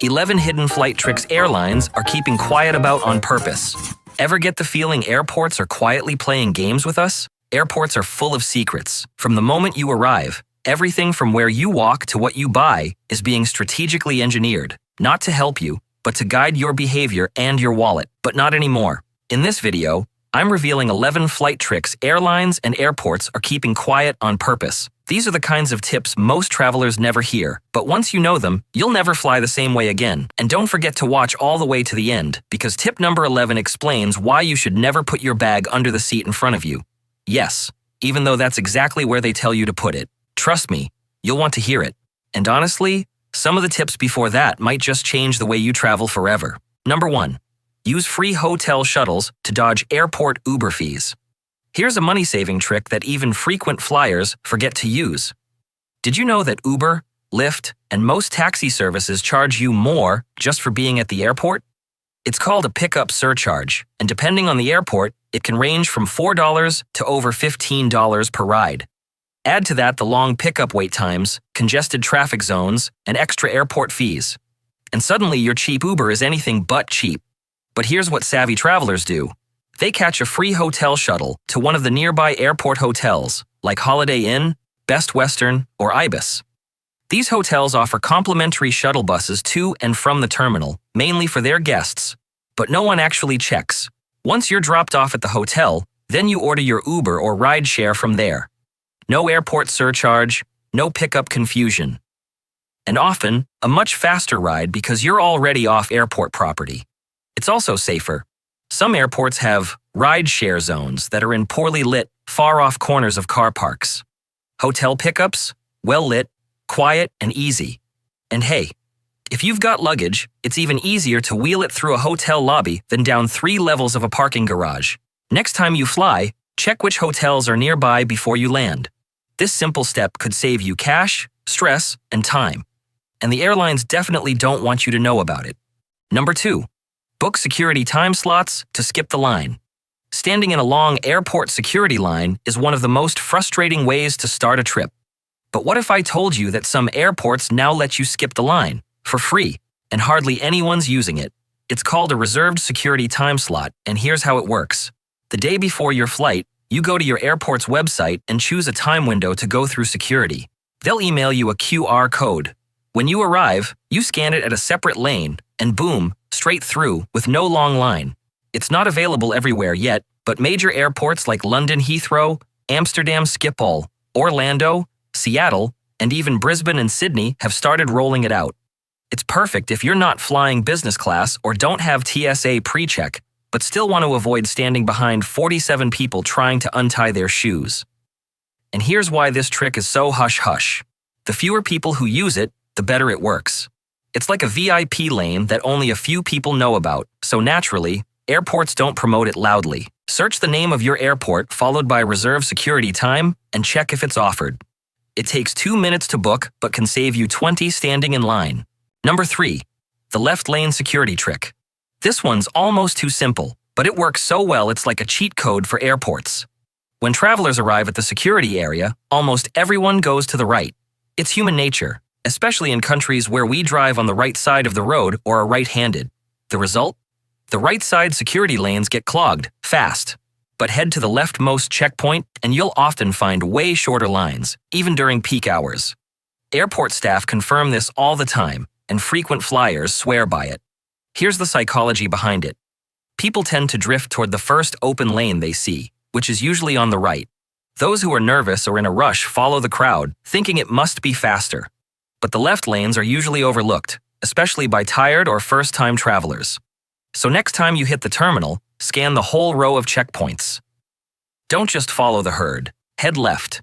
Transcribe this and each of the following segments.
11 hidden flight tricks airlines are keeping quiet about on purpose. Ever get the feeling airports are quietly playing games with us? Airports are full of secrets. From the moment you arrive, everything from where you walk to what you buy is being strategically engineered, not to help you, but to guide your behavior and your wallet. But not anymore. In this video, I'm revealing 11 flight tricks airlines and airports are keeping quiet on purpose. These are the kinds of tips most travelers never hear, but once you know them, you'll never fly the same way again. And don't forget to watch all the way to the end, because tip number 11 explains why you should never put your bag under the seat in front of you. Yes, even though that's exactly where they tell you to put it. Trust me, you'll want to hear it. And honestly, some of the tips before that might just change the way you travel forever. Number 1. Use free hotel shuttles to dodge airport Uber fees. Here's a money-saving trick that even frequent flyers forget to use. Did you know that Uber, Lyft, and most taxi services charge you more just for being at the airport? It's called a pickup surcharge, and depending on the airport, it can range from $4 to over $15 per ride. Add to that the long pickup wait times, congested traffic zones, and extra airport fees. And suddenly your cheap Uber is anything but cheap. But here's what savvy travelers do. They catch a free hotel shuttle to one of the nearby airport hotels, like Holiday Inn, Best Western, or Ibis. These hotels offer complimentary shuttle buses to and from the terminal, mainly for their guests. But no one actually checks. Once you're dropped off at the hotel, then you order your Uber or rideshare from there. No airport surcharge, no pickup confusion. And often, a much faster ride because you're already off airport property. It's also safer. Some airports have ride-share zones that are in poorly lit, far-off corners of car parks. Hotel pickups, well-lit, quiet, and easy. And hey, if you've got luggage, it's even easier to wheel it through a hotel lobby than down 3 levels of a parking garage. Next time you fly, check which hotels are nearby before you land. This simple step could save you cash, stress, and time. And the airlines definitely don't want you to know about it. Number 2. Book security time slots to skip the line. Standing in a long airport security line is one of the most frustrating ways to start a trip. But what if I told you that some airports now let you skip the line, for free, and hardly anyone's using it? It's called a reserved security time slot, and here's how it works. The day before your flight, you go to your airport's website and choose a time window to go through security. They'll email you a QR code. When you arrive, you scan it at a separate lane, and boom, straight through with no long line. It's not available everywhere yet, but major airports like London Heathrow, Amsterdam Schiphol, Orlando, Seattle, and even Brisbane and Sydney have started rolling it out. It's perfect if you're not flying business class or don't have TSA pre-check, but still want to avoid standing behind 47 people trying to untie their shoes. And here's why this trick is so hush-hush. The fewer people who use it, the better it works. It's like a VIP lane that only a few people know about, so naturally, airports don't promote it loudly. Search the name of your airport followed by reserve security time and check if it's offered. It takes 2 minutes to book but can save you 20 standing in line. Number 3. The left lane security trick. This one's almost too simple, but it works so well it's like a cheat code for airports. When travelers arrive at the security area, almost everyone goes to the right. It's human nature, especially in countries where we drive on the right side of the road or are right-handed. The result? The right side security lanes get clogged, fast. But head to the leftmost checkpoint and you'll often find way shorter lines, even during peak hours. Airport staff confirm this all the time, and frequent flyers swear by it. Here's the psychology behind it. People tend to drift toward the first open lane they see, which is usually on the right. Those who are nervous or in a rush follow the crowd, thinking it must be faster. But the left lanes are usually overlooked, especially by tired or first-time travelers. So next time you hit the terminal, scan the whole row of checkpoints. Don't just follow the herd. Head left.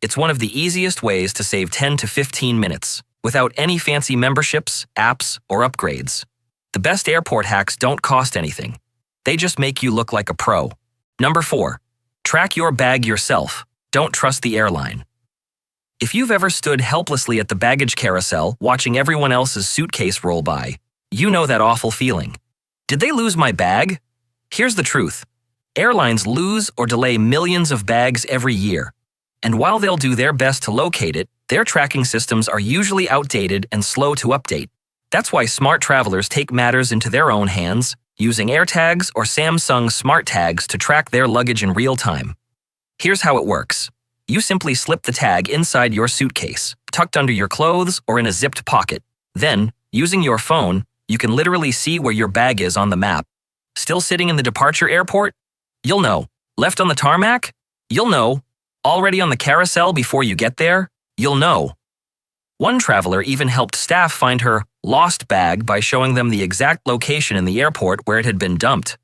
It's one of the easiest ways to save 10 to 15 minutes, without any fancy memberships, apps, or upgrades. The best airport hacks don't cost anything. They just make you look like a pro. Number 4. Track your bag yourself. Don't trust the airline. If you've ever stood helplessly at the baggage carousel watching everyone else's suitcase roll by, you know that awful feeling. Did they lose my bag? Here's the truth. Airlines lose or delay millions of bags every year. And while they'll do their best to locate it, their tracking systems are usually outdated and slow to update. That's why smart travelers take matters into their own hands, using AirTags or Samsung Smart Tags to track their luggage in real time. Here's how it works. You simply slip the tag inside your suitcase, tucked under your clothes or in a zipped pocket. Then, using your phone, you can literally see where your bag is on the map. Still sitting in the departure airport? You'll know. Left on the tarmac? You'll know. Already on the carousel before you get there? You'll know. One traveler even helped staff find her lost bag by showing them the exact location in the airport where it had been dumped.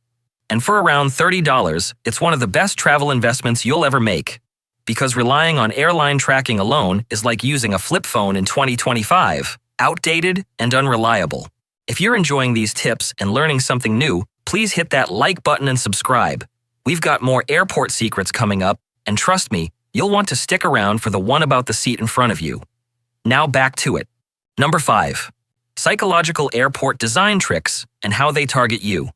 And for around $30, it's one of the best travel investments you'll ever make. Because relying on airline tracking alone is like using a flip phone in 2025, outdated and unreliable. If you're enjoying these tips and learning something new, please hit that like button and subscribe. We've got more airport secrets coming up, and trust me, you'll want to stick around for the one about the seat in front of you. Now back to it. Number 5. Psychological airport design tricks and how they target you.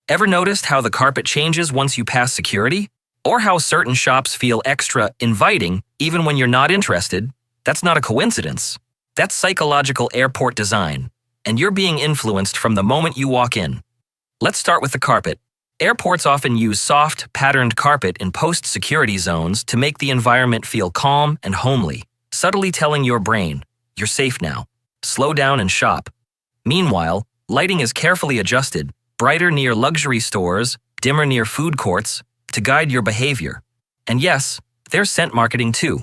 Ever noticed how the carpet changes once you pass security? Or how certain shops feel extra inviting even when you're not interested? That's not a coincidence. That's psychological airport design, and you're being influenced from the moment you walk in. Let's start with the carpet. Airports often use soft, patterned carpet in post-security zones to make the environment feel calm and homely, subtly telling your brain, you're safe now. Slow down and shop. Meanwhile, lighting is carefully adjusted, brighter near luxury stores, dimmer near food courts, to guide your behavior. And yes, there's scent marketing too.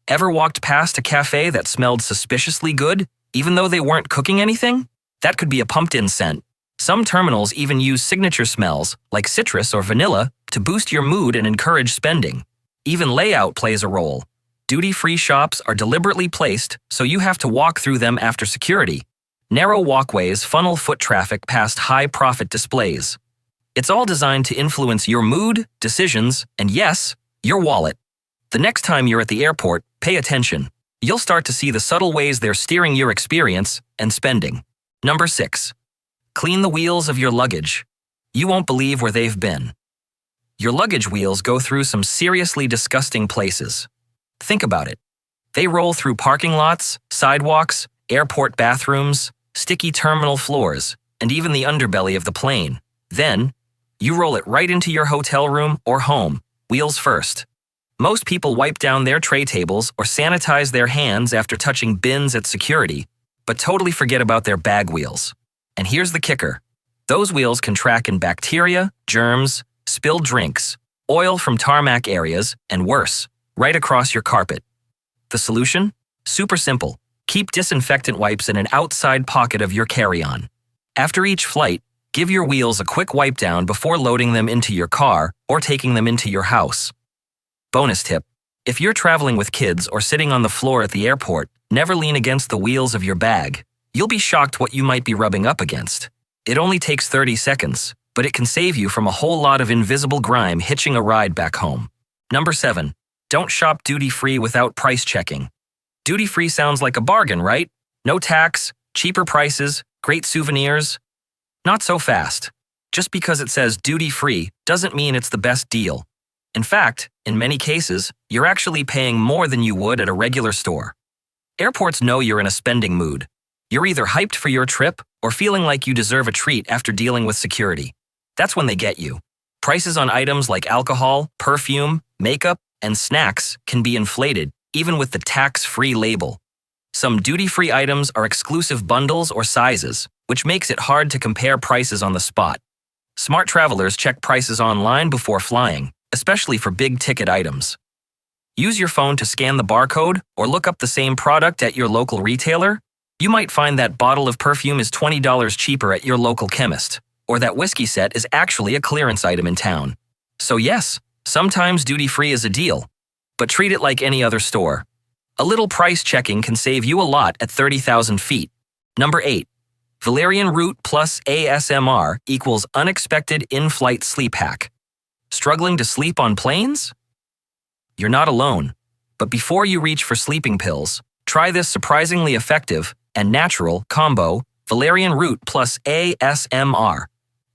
Ever walked past a cafe that smelled suspiciously good, even though they weren't cooking anything? That could be a pumped-in scent. Some terminals even use signature smells, like citrus or vanilla, to boost your mood and encourage spending. Even layout plays a role. Duty-free shops are deliberately placed, so you have to walk through them after security. Narrow walkways funnel foot traffic past high-profit displays. It's all designed to influence your mood, decisions, and yes, your wallet. The next time you're at the airport, pay attention. You'll start to see the subtle ways they're steering your experience and spending. Number 6. Clean the wheels of your luggage. You won't believe where they've been. Your luggage wheels go through some seriously disgusting places. Think about it. They roll through parking lots, sidewalks, airport bathrooms, sticky terminal floors, and even the underbelly of the plane. Then, you roll it right into your hotel room or home, wheels first. Most people wipe down their tray tables or sanitize their hands after touching bins at security, but totally forget about their bag wheels. And here's the kicker. Those wheels can track in bacteria, germs, spilled drinks, oil from tarmac areas, and worse, right across your carpet. The solution? Super simple. Keep disinfectant wipes in an outside pocket of your carry-on. After each flight, give your wheels a quick wipe down before loading them into your car or taking them into your house. Bonus tip. If you're traveling with kids or sitting on the floor at the airport, never lean against the wheels of your bag. You'll be shocked what you might be rubbing up against. It only takes 30 seconds, but it can save you from a whole lot of invisible grime hitching a ride back home. Number 7. Don't shop duty-free without price checking. Duty-free sounds like a bargain, right? No tax, cheaper prices, great souvenirs. Not so fast. Just because it says duty-free doesn't mean it's the best deal. In fact, in many cases, you're actually paying more than you would at a regular store. Airports know you're in a spending mood. You're either hyped for your trip or feeling like you deserve a treat after dealing with security. That's when they get you. Prices on items like alcohol, perfume, makeup, and snacks can be inflated, even with the tax-free label. Some duty-free items are exclusive bundles or sizes, which makes it hard to compare prices on the spot. Smart travelers check prices online before flying, especially for big-ticket items. Use your phone to scan the barcode or look up the same product at your local retailer. You might find that bottle of perfume is $20 cheaper at your local chemist, or that whiskey set is actually a clearance item in town. So yes, sometimes duty-free is a deal, but treat it like any other store. A little price checking can save you a lot at 30,000 feet. Number 8. Valerian root plus ASMR equals unexpected in-flight sleep hack. Struggling to sleep on planes? You're not alone. But before you reach for sleeping pills, try this surprisingly effective and natural combo, valerian root plus ASMR.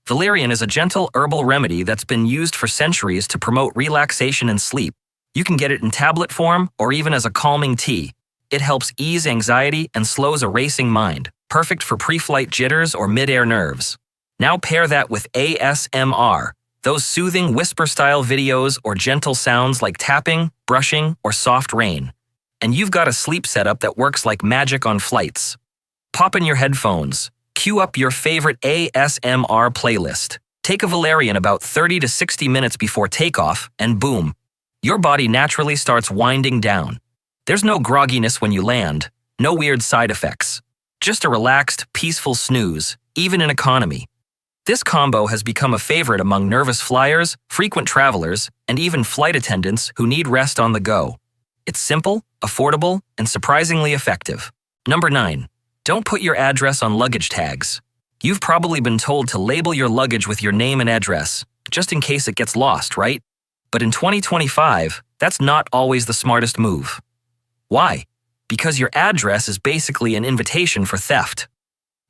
Valerian is a gentle herbal remedy that's been used for centuries to promote relaxation and sleep. You can get it in tablet form or even as a calming tea. It helps ease anxiety and slows a racing mind. perfect for pre-flight jitters or mid-air nerves. Now pair that with ASMR, those soothing whisper-style videos or gentle sounds like tapping, brushing, or soft rain. And you've got a sleep setup that works like magic on flights. Pop in your headphones, cue up your favorite ASMR playlist. Take a valerian about 30 to 60 minutes before takeoff, and boom, your body naturally starts winding down. There's no grogginess when you land, no weird side effects. Just a relaxed, peaceful snooze, even in economy. This combo has become a favorite among nervous flyers, frequent travelers, and even flight attendants who need rest on the go. It's simple, affordable, and surprisingly effective. Number 9. Don't put your address on luggage tags. You've probably been told to label your luggage with your name and address, just in case it gets lost, right? But in 2025, that's not always the smartest move. Why? Because your address is basically an invitation for theft.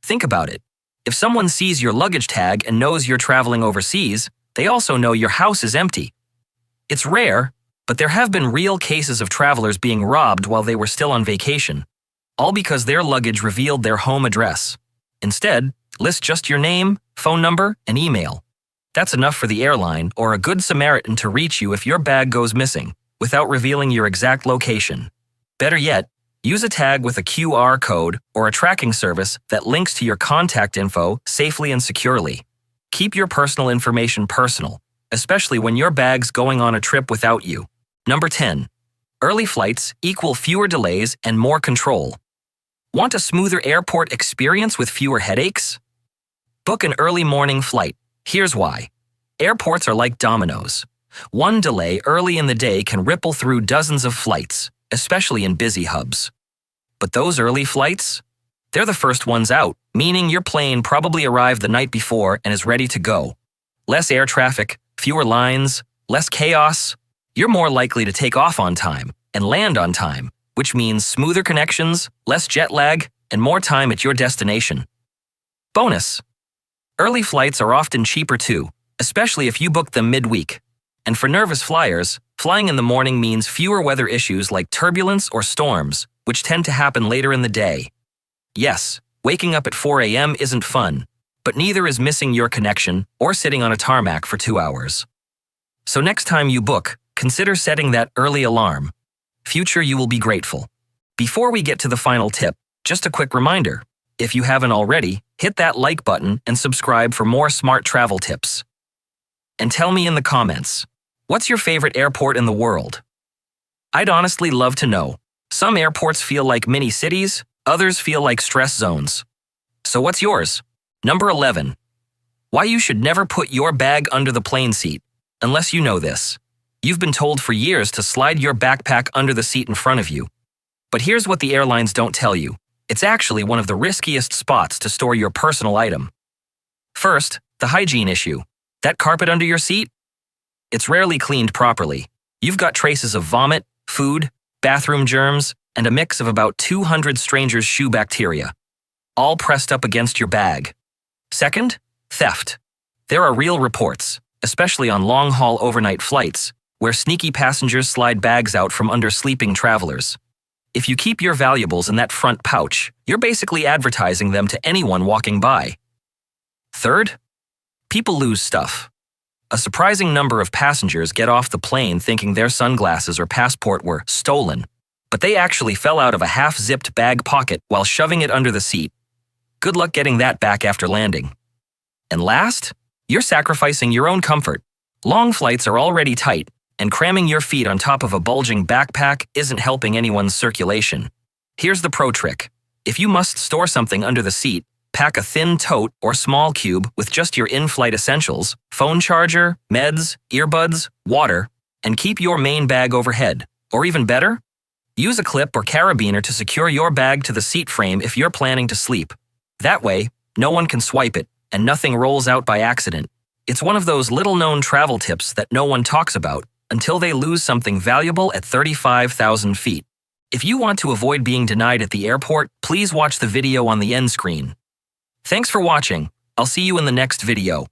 Think about it. If someone sees your luggage tag and knows you're traveling overseas, they also know your house is empty. It's rare, but there have been real cases of travelers being robbed while they were still on vacation, all because their luggage revealed their home address. Instead, list just your name, phone number, and email. That's enough for the airline or a good Samaritan to reach you if your bag goes missing, without revealing your exact location. Better yet, use a tag with a QR code or a tracking service that links to your contact info safely and securely. Keep your personal information personal, especially when your bag's going on a trip without you. Number 10. Early flights equal fewer delays and more control. Want a smoother airport experience with fewer headaches? Book an early morning flight. Here's why. Airports are like dominoes. One delay early in the day can ripple through dozens of flights, especially in busy hubs. But those early flights? They're the first ones out, meaning your plane probably arrived the night before and is ready to go. Less air traffic, fewer lines, less chaos. You're more likely to take off on time and land on time, which means smoother connections, less jet lag, and more time at your destination. Bonus. Early flights are often cheaper too, especially if you book them midweek. And for nervous flyers, flying in the morning means fewer weather issues like turbulence or storms, which tend to happen later in the day. Yes, waking up at 4 a.m. isn't fun, but neither is missing your connection or sitting on a tarmac for 2 hours. So next time you book, consider setting that early alarm. Future you will be grateful. Before we get to the final tip, just a quick reminder. If you haven't already, hit that like button and subscribe for more smart travel tips. And tell me in the comments, what's your favorite airport in the world? I'd honestly love to know. Some airports feel like mini cities, others feel like stress zones. So what's yours? Number 11. Why you should never put your bag under the plane seat, unless you know this. You've been told for years to slide your backpack under the seat in front of you. But here's what the airlines don't tell you. It's actually one of the riskiest spots to store your personal item. First, the hygiene issue. That carpet under your seat? It's rarely cleaned properly. You've got traces of vomit, food, bathroom germs, and a mix of about 200 strangers' shoe bacteria, all pressed up against your bag. Second, theft. There are real reports, especially on long-haul overnight flights, where sneaky passengers slide bags out from under sleeping travelers. If you keep your valuables in that front pouch, you're basically advertising them to anyone walking by. Third, people lose stuff. A surprising number of passengers get off the plane thinking their sunglasses or passport were stolen, but they actually fell out of a half-zipped bag pocket while shoving it under the seat. Good luck getting that back after landing. And last, you're sacrificing your own comfort. Long flights are already tight, and cramming your feet on top of a bulging backpack isn't helping anyone's circulation. Here's the pro trick. If you must store something under the seat, pack a thin tote or small cube with just your in-flight essentials, phone charger, meds, earbuds, water, and keep your main bag overhead. Or even better, use a clip or carabiner to secure your bag to the seat frame if you're planning to sleep. That way, no one can swipe it, and nothing rolls out by accident. It's one of those little-known travel tips that no one talks about until they lose something valuable at 35,000 feet. If you want to avoid being denied at the airport, please watch the video on the end screen. Thanks for watching. I'll see you in the next video.